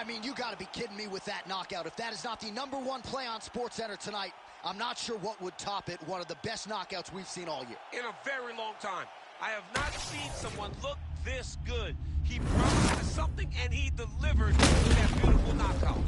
mean, you got to be kidding me with that knockout. If that is not the #1 play on SportsCenter tonight, I'm not sure what would top it. One of the best knockouts we've seen all year. In a very long time. I have not seen someone look this good. He promised us something, and he delivered with that beautiful knockout.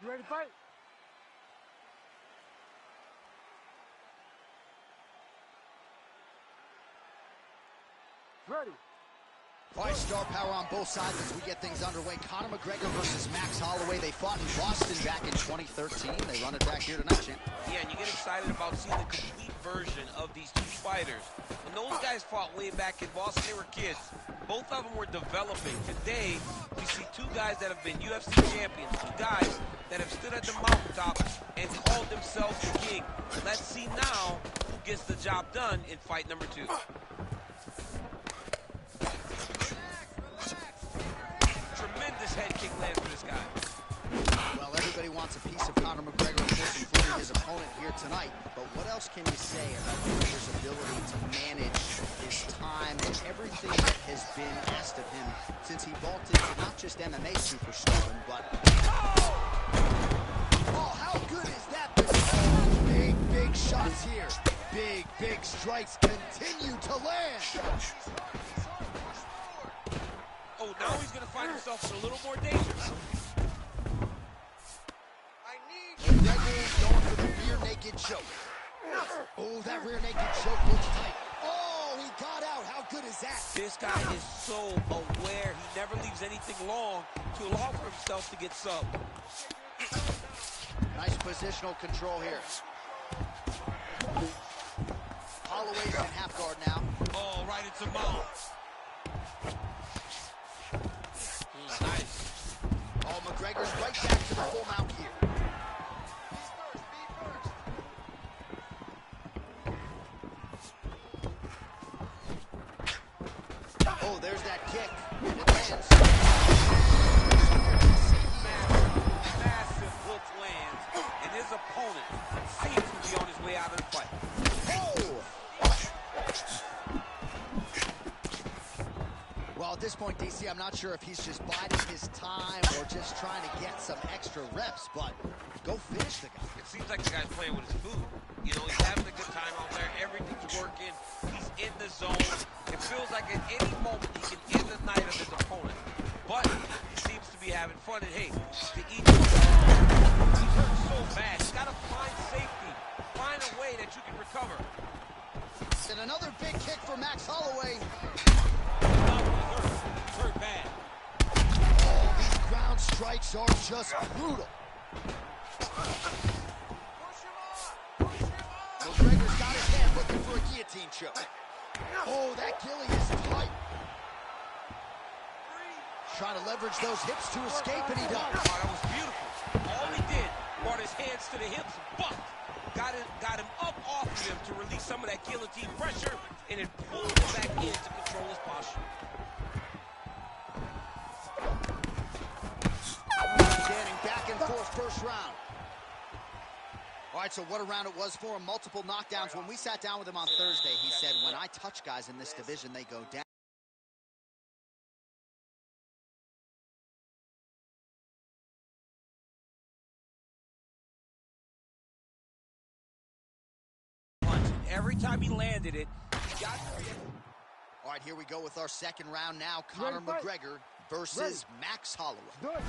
You ready to fight? Ready. All right, star power on both sides as we get things underway. Conor McGregor versus Max Holloway. They fought in Boston back in 2013. They run it back here tonight, champ. Yeah, and you get excited about seeing the complete version of these two fighters. When those guys fought way back in Boston, they were kids. Both of them were developing. Today, we see two guys that have been UFC champions, two guys that have stood at the mountaintop and called themselves the king. Let's see now who gets the job done in fight number 2. Tremendous head kick lands for this guy. Well, everybody wants a piece of Conor McGregor, of course, including his opponent here tonight. But what else can you say about McGregor's ability to manage his time and everything that has been asked of him since he vaulted to not just MMA superstardom, but... Oh, how good is that? Big shots here. Big strikes continue to land. Oh, now he's going to find himself in a little more danger. McGregor is going for the rear naked choke. Oh, that rear naked choke looks tight. Oh, he got out. How good is that? This guy is so aware. He never leaves anything long to allow for himself to get subbed. Nice positional control here. Holloway's in half guard now. Oh, right into mount. Nice. Oh, McGregor's right back to the full mount here. Oh, there's that kick. It lands. Massive hooks lands, and his opponent seems to be on his way out of the fight. Oh! Well, at this point, DC, I'm not sure if he's just biding his time or just trying to get some extra reps, but go finish the guy. It seems like the guy's playing with his food. You know, he's having a good time out there. Everything's working. He's in the zone. It feels like at any moment he can end the night of his opponent. But he seems to be having fun. And hey, to each he's hurt so bad. You got to find safety. Find a way that you can recover. And another big kick for Max Holloway. He's hurt bad. Oh, these ground strikes are just brutal. McGregor's got his hand looking for a guillotine choke. Oh, that Gilly is tight. Trying to leverage those hips to escape, and he does. Oh, that was beautiful. All he did, brought his hands to the hips, bucked. Got him up off of him to release some of that guillotine pressure, and then pulled him back in to control his posture. Standing back and forth first round. All right, so what a round it was for him. Multiple knockdowns. When we sat down with him on Thursday, he said, when I touch guys in this division, they go down. Every time he landed it, he got... All right, here we go with our second round now. Conor McGregor versus Max Holloway. Do it.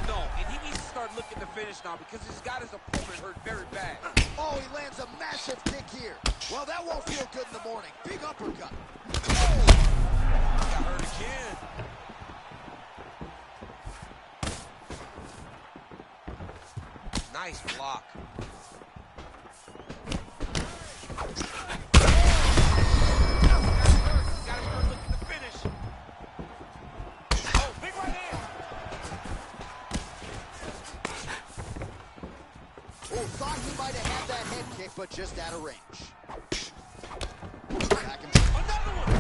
No, and he needs to start looking to finish now because he's got his opponent hurt very bad. Oh, he lands a massive kick here. Well, that won't feel good in the morning. Big uppercut. Oh! Got hurt again. Nice block. Got him hurt looking to finish. Oh, big right hand. Oh, thought he might have had that head kick, but just out of range. Another one.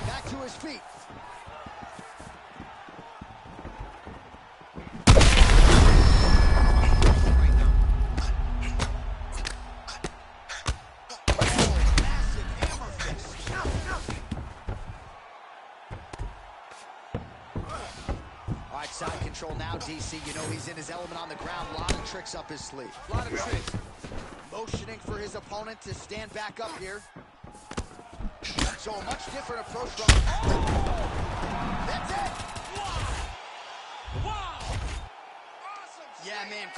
Back to his feet. Side control now, DC. You know he's in his element on the ground. A lot of tricks up his sleeve. A lot of tricks. Motioning for his opponent to stand back up here. So a much different approach from... Oh! That's it! Wow! Wow! Awesome! Yeah, man.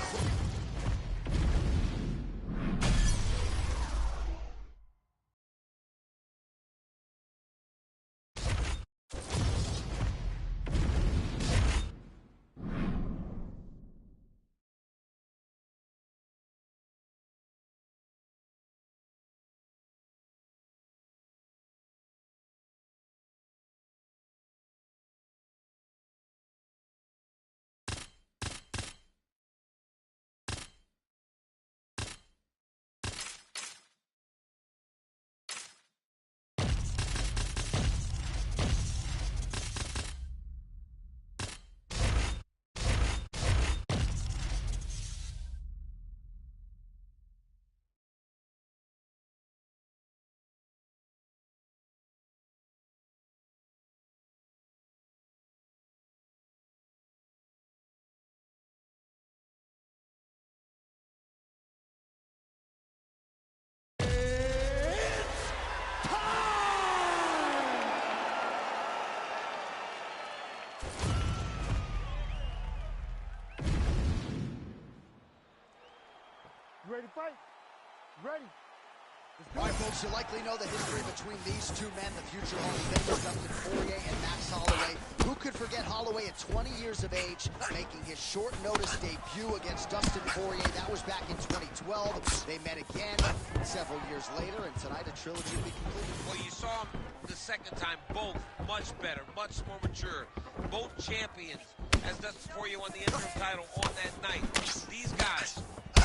You ready to fight? Ready. All right, folks, you likely know the history between these two men, the future Hall of Famers, Dustin Poirier and Max Holloway. Who could forget Holloway at 20 years of age, making his short-notice debut against Dustin Poirier? That was back in 2012. They met again several years later, and tonight a trilogy will be completed. Well, you saw them the second time, both much better, much more mature. Both champions, as Dustin Poirier won the interim title on that night. These guys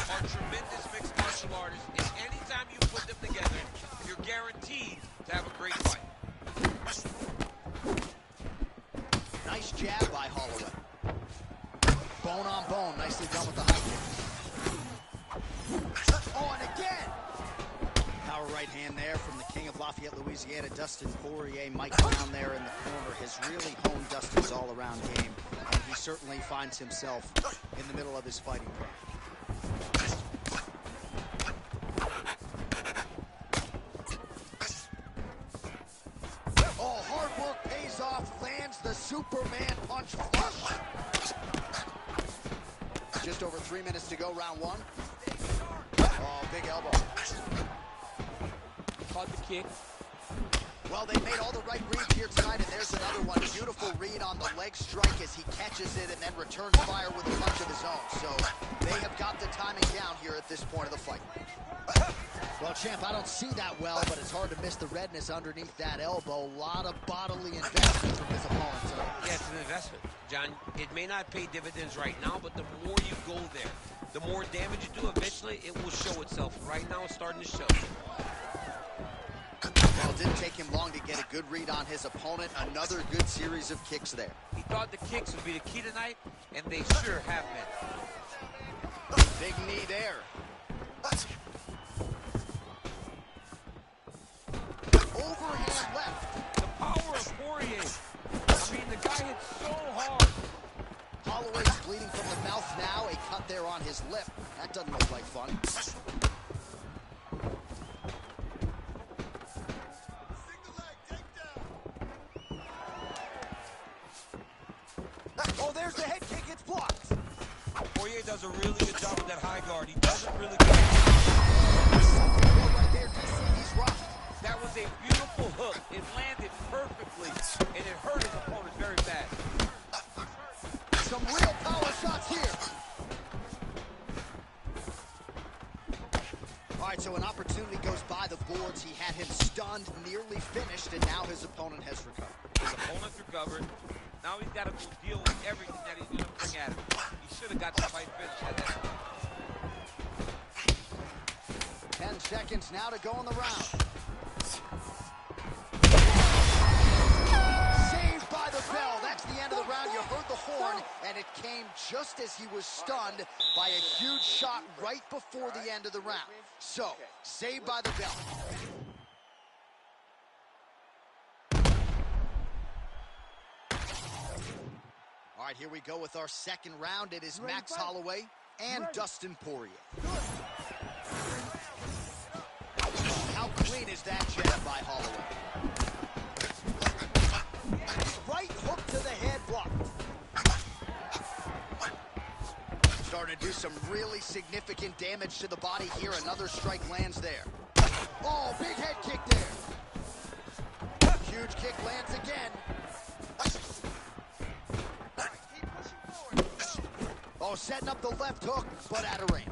are tremendous mixed martial artists, and anytime you put them together, you're guaranteed to have a great fight. Lafayette, Louisiana, Dustin Poirier, Mike down there in the corner, has really honed Dustin's all-around game, and he certainly finds himself in the middle of his fighting prime. Oh, hard work pays off, lands the Superman punch flush. Just over 3 minutes to go, round one. Oh, big elbow. Caught the kick. Well, they made all the right reads here tonight, and there's another one. Beautiful read on the leg strike as he catches it and then returns fire with a punch of his own. So they have got the timing down here at this point of the fight. Well, champ, I don't see that well, but it's hard to miss the redness underneath that elbow. A lot of bodily investment from his opponent tonight. Yeah, it's an investment, John. It may not pay dividends right now, but the more you go there, the more damage you do, eventually it will show itself. Right now, it's starting to show. Well, it didn't take him long to get a good read on his opponent. Another good series of kicks there. He thought the kicks would be the key tonight, and they sure have been. Big knee there. Overhand left. The power of Poirier. I mean, the guy hits so hard. Holloway's bleeding from the mouth now. A cut there on his lip. That doesn't look like fun. Oh, there's the head kick. It's blocked. Poirier does a really good job with that high guard. He doesn't really get Oh, right there, DC. He's rocked. That was a beautiful hook. It landed perfectly, and it hurt his opponent very bad. Some real power shots here. All right, so an opportunity goes by the boards. He had him stunned, nearly finished, and now his opponent has recovered. His opponent's recovered. Now he's got to go deal with everything that he's going to bring at him. He should have got the fight finished at that point. 10 seconds now to go in the round. Saved by the bell. That's the end of the round. You heard the horn, and it came just as he was stunned by a huge shot right before the end of the round. So, saved by the bell. All right, here we go with our second round. It is Max Holloway and Dustin Poirier. How clean is that jab by Holloway? Right hook to the head, blocked. Starting to do some really significant damage to the body here. Another strike lands there. Oh, big head kick there. Huge kick lands again. Oh, setting up the left hook, but out of range.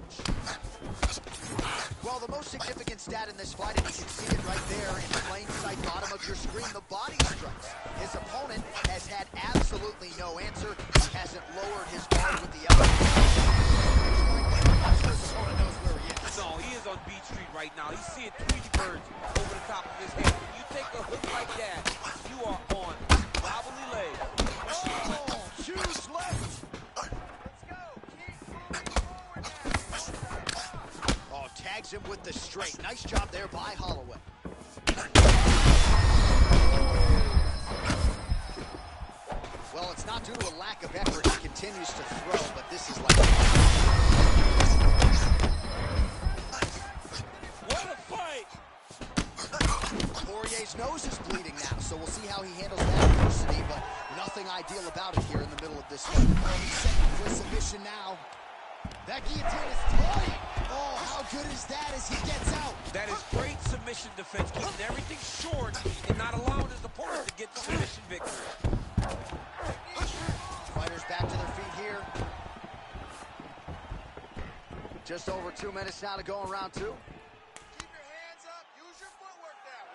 Well, the most significant stat in this fight, and you can see it right there in plain sight, bottom of your screen, the body strikes. His opponent has had absolutely no answer. He hasn't lowered his guard with the elbow. His opponent knows where he is. No, he is on Beach Street right now. He's seeing Tweety birds over the top of his head. When you take a hook like that, you are on wobbly legs. Oh, huge left. Tags him with the straight. Nice job there by Holloway. Well, it's not due to a lack of effort. He continues to throw, but this is like... What a fight! Poirier's nose is bleeding now, so we'll see how he handles that adversity, but nothing ideal about it here in the middle of this fight. Oh, he's setting for submission now. That guillotine is tight. Oh, how good is that as he gets out? That is great submission defense, keeping everything short and not allowing his opponent to get the submission victory. Fighters back to their feet here. Just over 2 minutes now to go in round two. Keep your hands up. Use your footwork now.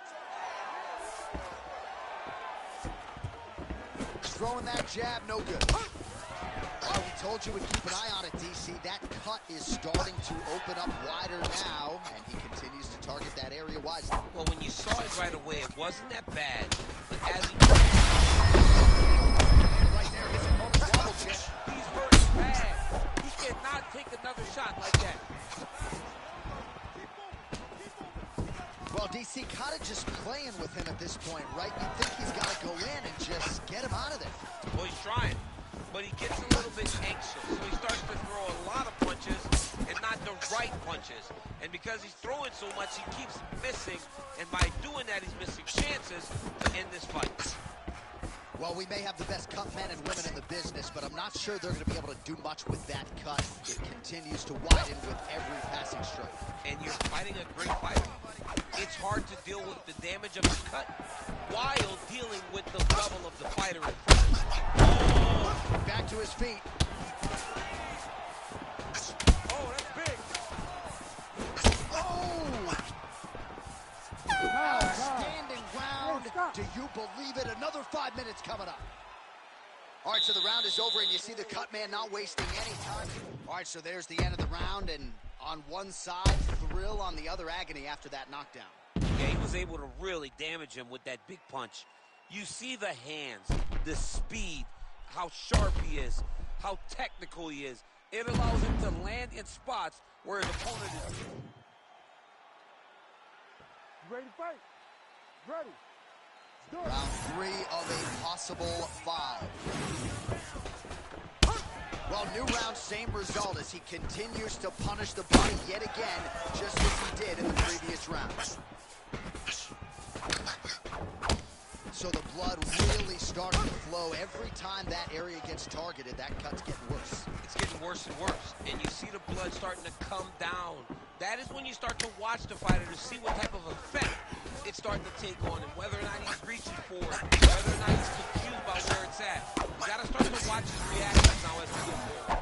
Throwing that jab, no good. Oh, we told you we'd keep an eye on it, DC. That cut is starting to open up wider now, and he continues to target that area wisely. Well, when you saw it right away, it wasn't that bad. But as he... Right there, his opponent's wobble kick. He's hurt bad. He cannot take another shot like that. Well, DC kind of just playing with him at this point, right? You think he's got to go in and just get him out of there. Well, he's trying, but he gets a little bit anxious, so he starts to throw a lot of punches and not the right punches. And because he's throwing so much, he keeps missing, and by doing that, he's missing chances to end this fight. Well, we may have the best cut men and women in the business, but I'm not sure they're going to be able to do much with that cut. It continues to widen with every passing stroke. And you're fighting a great fighter. It's hard to deal with the damage of the cut while dealing with the level of the fighter in front of you. Oh, back to his feet. Oh, that's big. Oh! Outstanding round. Do you believe it? Another 5 minutes coming up. All right, so the round is over, and you see the cut man not wasting any time. All right, so there's the end of the round, and on one side, thrill, on the other, agony after that knockdown. Yeah, he was able to really damage him with that big punch. You see the hands, the speed, how sharp he is, how technical he is. It allows him to land in spots where his opponent is. Ready to fight? Ready. Round 3 of a possible 5. Well, new round, same result as he continues to punish the body yet again, just as he did in the previous round. So the blood really starting to flow. Every time that area gets targeted, that cut's getting worse. It's getting worse and worse, and you see the blood starting to come down. That is when you start to watch the fighter to see what type of effect it's starting to take on him, whether or not he's reaching for it, whether or not he's confused by where it's at. You got to start to watch his reactions now as we go forward.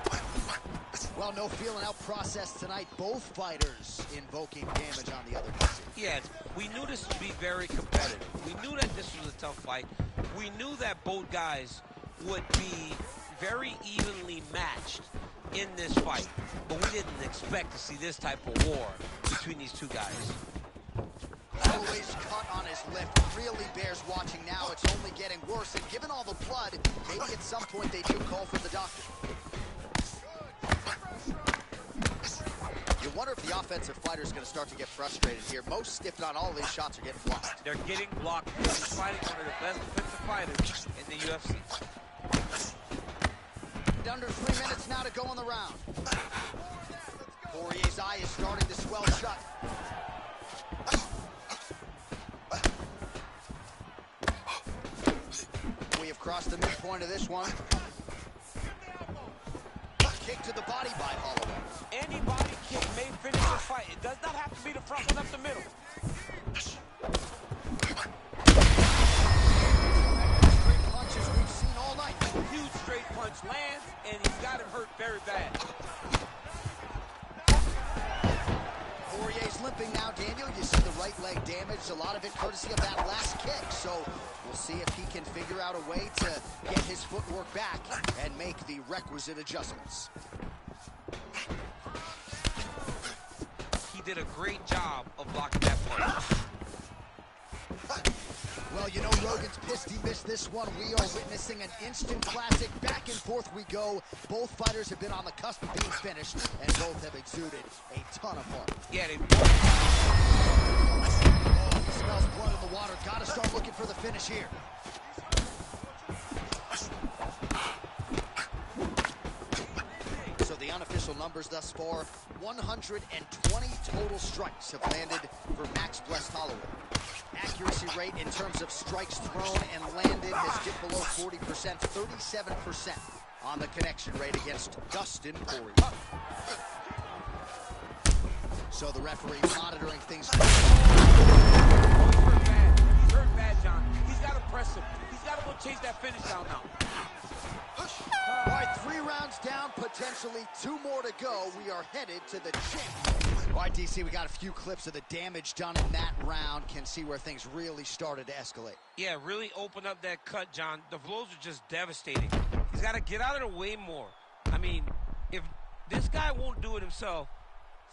Well, no feeling out process tonight. Both fighters invoking damage on the other side. Yes, we knew this would be very competitive. We knew that this was a tough fight. We knew that both guys would be very evenly matched in this fight, but we didn't expect to see this type of war between these two guys. Always cut on his lip. Really bears watching now. It's only getting worse, and given all the blood, maybe at some point they do call for the doctor. You wonder if the offensive fighter is going to start to get frustrated here. Most, if not all, of these shots are getting blocked. They're getting blocked. He's fighting one of the best defensive fighters in the UFC. Under 3 minutes now to go in the round. Poirier's eye is starting to swell shut. We have crossed the midpoint of this one. Kick to the body by Holloway. Any body kick may finish the fight. It does not have to be the front one up the middle. Great punches we've seen all night. Huge straight punch lands, and he's got him hurt very bad. Poirier's limping now, Daniel. You see the right leg damaged. A lot of it courtesy of that last kick. So we'll see if he can figure out a way to get his footwork back and make the requisite adjustments. He did a great job of blocking that punch. Well, you know, Rogan's pissed he missed this one. We are witnessing an instant classic. Back and forth we go. Both fighters have been on the cusp of being finished, and both have exuded a ton of heart. Yeah, they... Oh, he smells blood in the water. Got to start looking for the finish here. So the unofficial numbers thus far, 120 total strikes have landed for Max Blessed Holloway. Accuracy rate in terms of strikes thrown and landed has dipped below 40%, 37% on the connection rate against Dustin Poirier. So the referee monitoring things. He's hurt bad. He's hurt bad, John. He's got to press him. He's got to go chase that finish down now. All right, 3 rounds down, potentially 2 more to go. We are headed to the chin. All right, DC, we got a few clips of the damage done in that round. Can see where things really started to escalate. Yeah, really open up that cut, John. The blows are just devastating. He's got to get out of the way more. I mean, if this guy won't do it himself,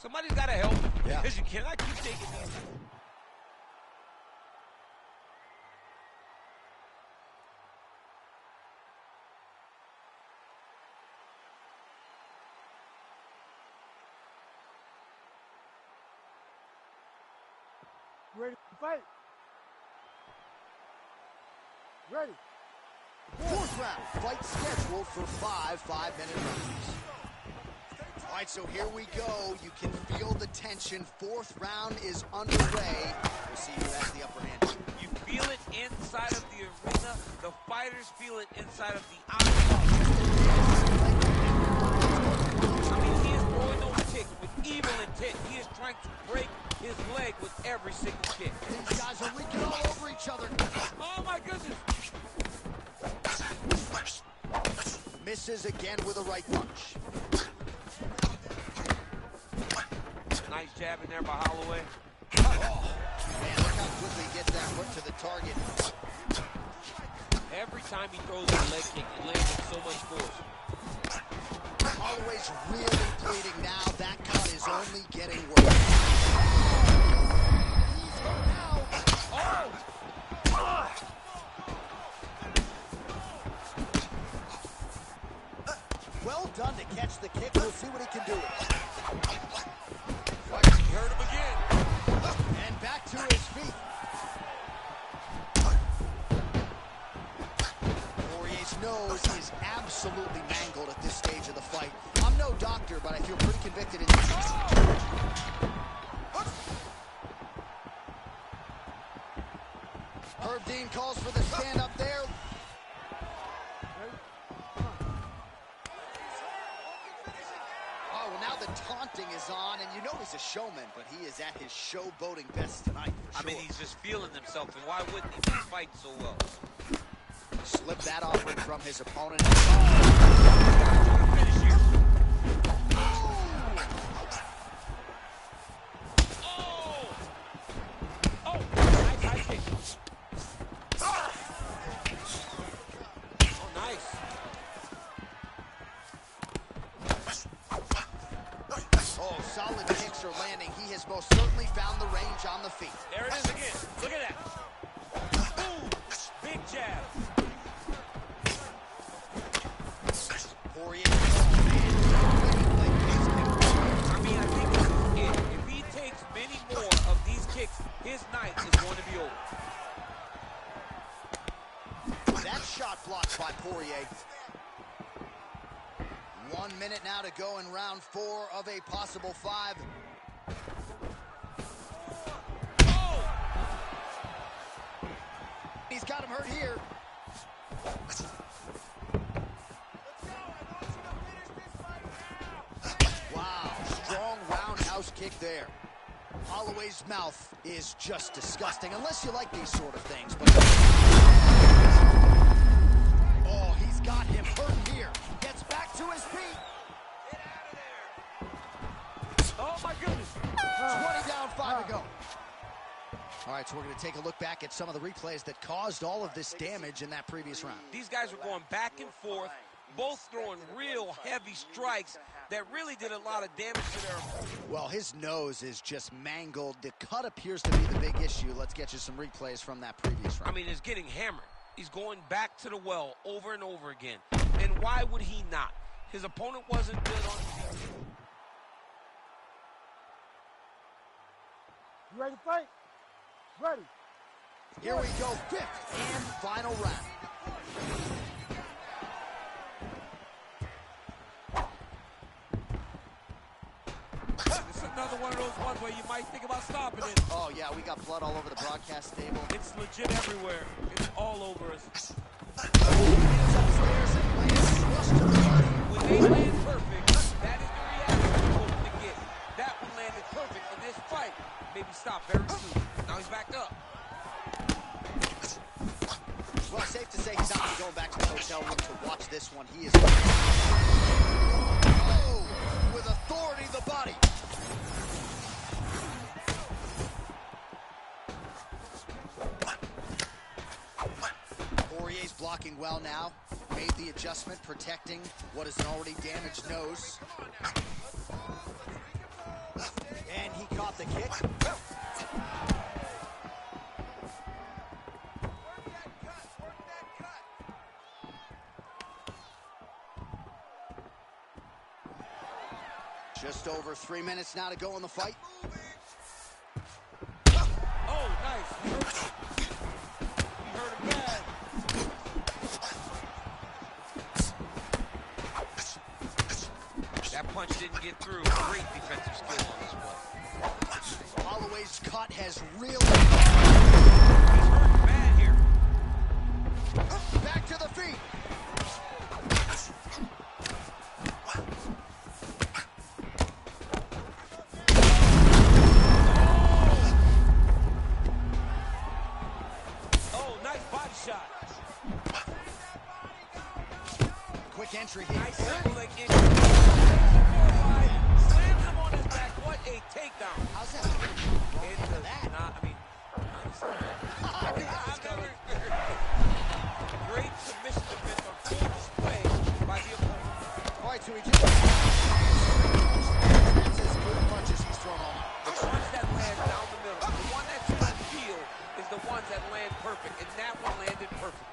somebody's got to help him. Yeah. Because you cannot keep taking these. You ready to fight? Ready. Fourth round, fight scheduled for 5 5-minute rounds. All right, so here we go. You can feel the tension. Fourth round is underway. We'll see who has the upper hand. You feel it inside of the arena. The fighters feel it inside of the octagon. I mean, he is throwing those kicks with evil intent. He is trying to break his leg with every single kick. These guys are leaking all over each other. Oh, my goodness. Misses again with a right punch. Nice jab in there by Holloway. Oh, man, look how quickly he gets that hook to the target. Every time he throws a leg kick, it lands with so much force. Holloway's really bleeding now. That cut is only getting worse. He's hurt now. Oh! Well done to catch the kick. We'll see what he can do. He hurt him again. And back to his feet. Poirier's nose is absolutely mangled at this stage of the fight. I'm no doctor, but I feel pretty convicted in this. Herb Dean calls for the stand-up there. Oh, well, now the taunting is on, and you know he's a showman, but he is at his showboating best tonight, for sure. I mean, he's just feeling himself, and why wouldn't he? He's fighting so well. Slip that offering from his opponent. Finish here. Oh! Nice high kick. Oh, nice. Oh, solid kicks are landing. He has most certainly found the range on the feet. There it is again. Look at that. Boom! Big jab. Poirier. I mean, I think this is it. If he takes many more of these kicks, his night is going to be over. That shot blocked by Poirier. 1 minute now to go in round 4 of a possible 5. Oh! He's got him hurt here. Wow, strong roundhouse kick there. Holloway's mouth is just disgusting, unless you like these sort of things. But oh, he's got him hurt here. Gets back to his feet. Oh, my goodness. 20 down, 5 to go. All right, so we're going to take a look back at some of the replays that caused all of this damage in that previous round. These guys were going back and forth, both throwing real heavy strikes that really did a lot of damage to their opponent. Well, his nose is just mangled. The cut appears to be the big issue. Let's get you some replays from that previous round. I mean, he's getting hammered. He's going back to the well over and over again. And why would he not? His opponent wasn't good on defense. You ready to fight? Ready. Here we go, 5th and final round. It's another one of those ones where you might think about stopping it. Oh, yeah, we got blood all over the broadcast table. It's legit everywhere. It's all over us. Upstairs and lands flush to the body. When they land perfect, that is the reaction you're hoping to get. That one landed perfect in this fight. Maybe stop very soon. Now he's backed up. Well, safe to say he's not going back to the hotel room to watch this one. He is... Oh, with authority, the body. Poirier's blocking well now. Made the adjustment, protecting what is an already damaged nose. And he caught the kick. Just over 3 minutes now to go in the fight. Oh, hurt him bad. That punch didn't get through. Great defensive skill on this play. Holloway's cut has really... He's hurt bad here. Back to the feet. Oh, nice body shot. Quick entry here. Nice single leg entry. Slams him on his back. What a takedown. How's that? It does not, I mean, I've never great submission defense on full display by the opponent. All right, so he just... That's his good punches he's thrown on. The punch that lands down the middle, the one that's in the field is the ones that land perfect, and that one landed perfect.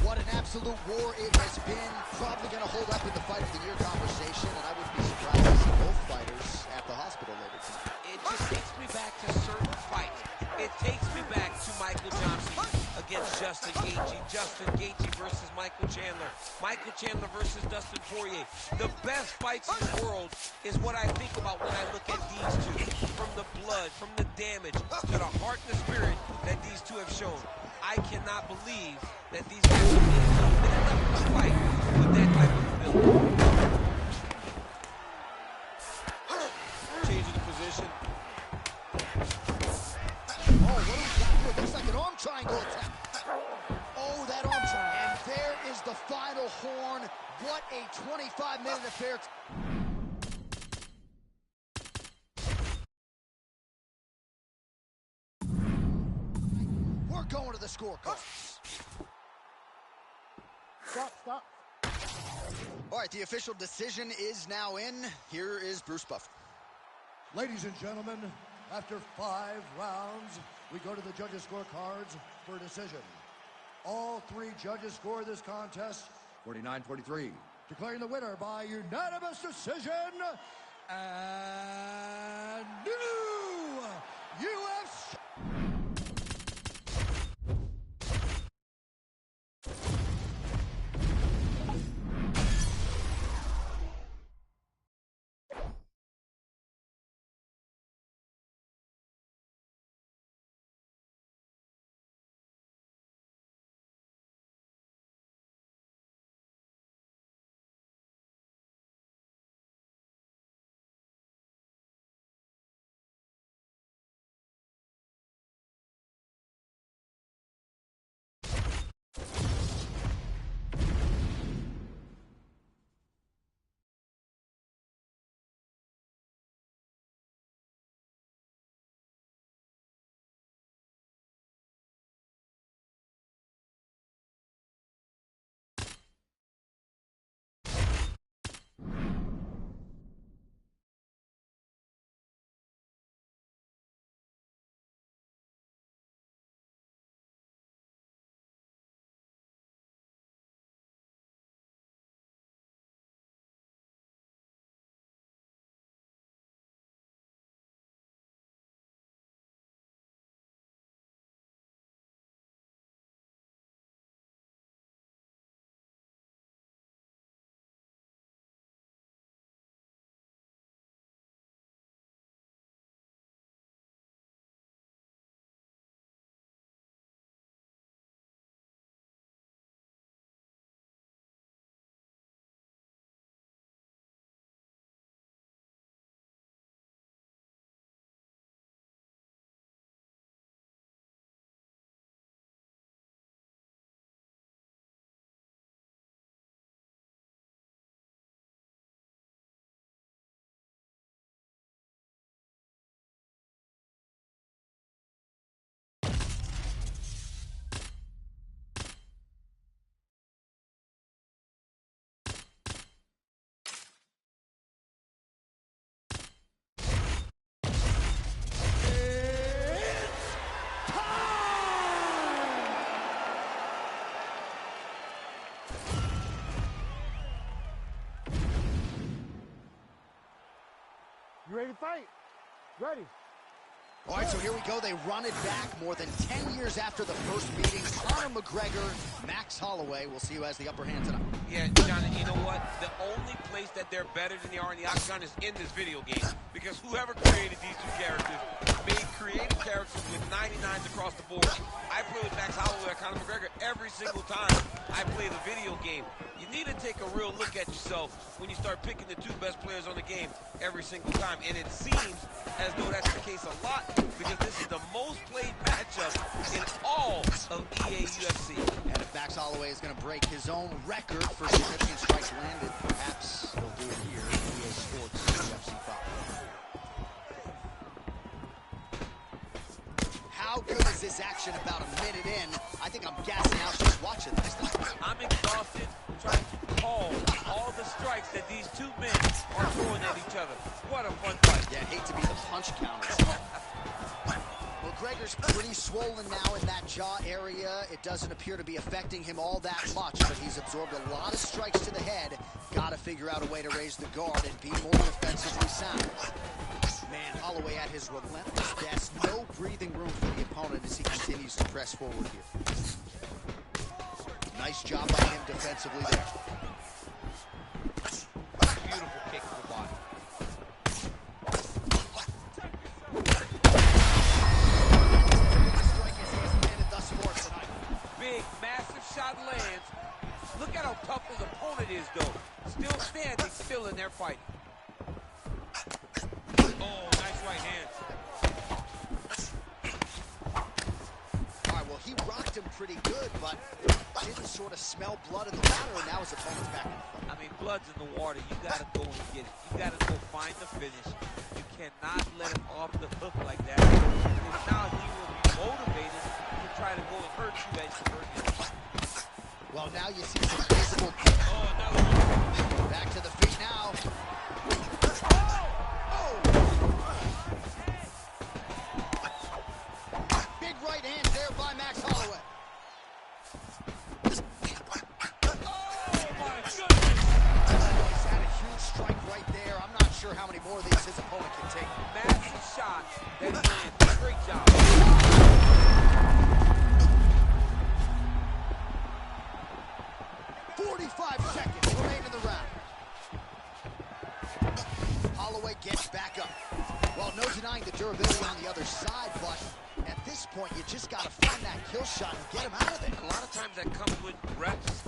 What an absolute war it has been. Probably going to hold up in the fight of the year conversation, and I wouldn't be surprised to see both fighters at the hospital later tonight. It just takes me back to certain fights. It takes me back to Michael Johnson against Justin Gaethje. Justin Gaethje versus Michael Chandler. Michael Chandler versus Dustin Poirier. The best fights in the world is what I think about when I look at these two. From the blood, from the damage, to the heart and the spirit that these two have shown. I cannot believe that these guys have been enough to fight with that type of ability. Changing the position. Oh, what do we got here? Looks like an arm triangle attack. Oh, that arm triangle. And there is the final horn. What a 25-minute affair. We're going to the scorecards. Stop. All right, the official decision is now in. Here is Bruce Buffer. Ladies and gentlemen, after 5 rounds, we go to the judges' scorecards for a decision. All 3 judges score this contest 49-43, declaring the winner by unanimous decision and new UFC. You ready to fight? Ready. All right, so here we go. They run it back more than 10 years after the first meeting. Conor McGregor, Max Holloway. We'll see who has the upper hand tonight. Yeah, John, you know what? The only place that they're better than they are in the octagon is in this video game. Because whoever created these two characters made creative characters with 99s across the board. I play with Max Holloway or Conor McGregor every single time I play the video game. You need to take a real look at yourself when you start picking the two best players on the game every single time. And it seems as though that's the case a lot because this is the most played matchup in all of EA UFC. And if Max Holloway is going to break his own record for significant strikes landed, perhaps he'll do it here in EA Sports UFC 5. How good is this action about a minute in? I think I'm gassing out just watching this. I'm exhausted trying to call all the strikes that these two men are throwing at each other. What a fun fight. Yeah, I'd hate to be the punch counters. McGregor's pretty swollen now in that jaw area. It doesn't appear to be affecting him all that much, but he's absorbed a lot of strikes to the head. Got to figure out a way to raise the guard and be more defensively sound. Man, Holloway at his relentless best. No breathing room for the opponent as he continues to press forward here. Nice job by him defensively there. Beautiful kick to the body. Big, massive shot lands. Look at how tough his opponent is, though. Still standing, still in there fighting. Oh, nice right hand. All right, well, he rocked him pretty good, but didn't sort of smell blood in the water, and now his opponent's back in the fight. I mean, blood's in the water. You got to go and get it. You got to go find the finish. You cannot let him off the hook like that. Because now he will be motivated to try to go and hurt you as you hurt him. Well, now you see some visible... Oh, another one. Back to the feet now. Oh! Big right hand there by Max Holloway. Oh, my goodness. He's had a huge strike right there. I'm not sure how many more of these his opponent can take. Massive shot that he lands. Great job. 45 seconds remain in the round. Holloway gets back up. Well, no denying the durability on the other side, but at this point, you just got to find that kill shot and get him out of there. A lot of times that comes with reps.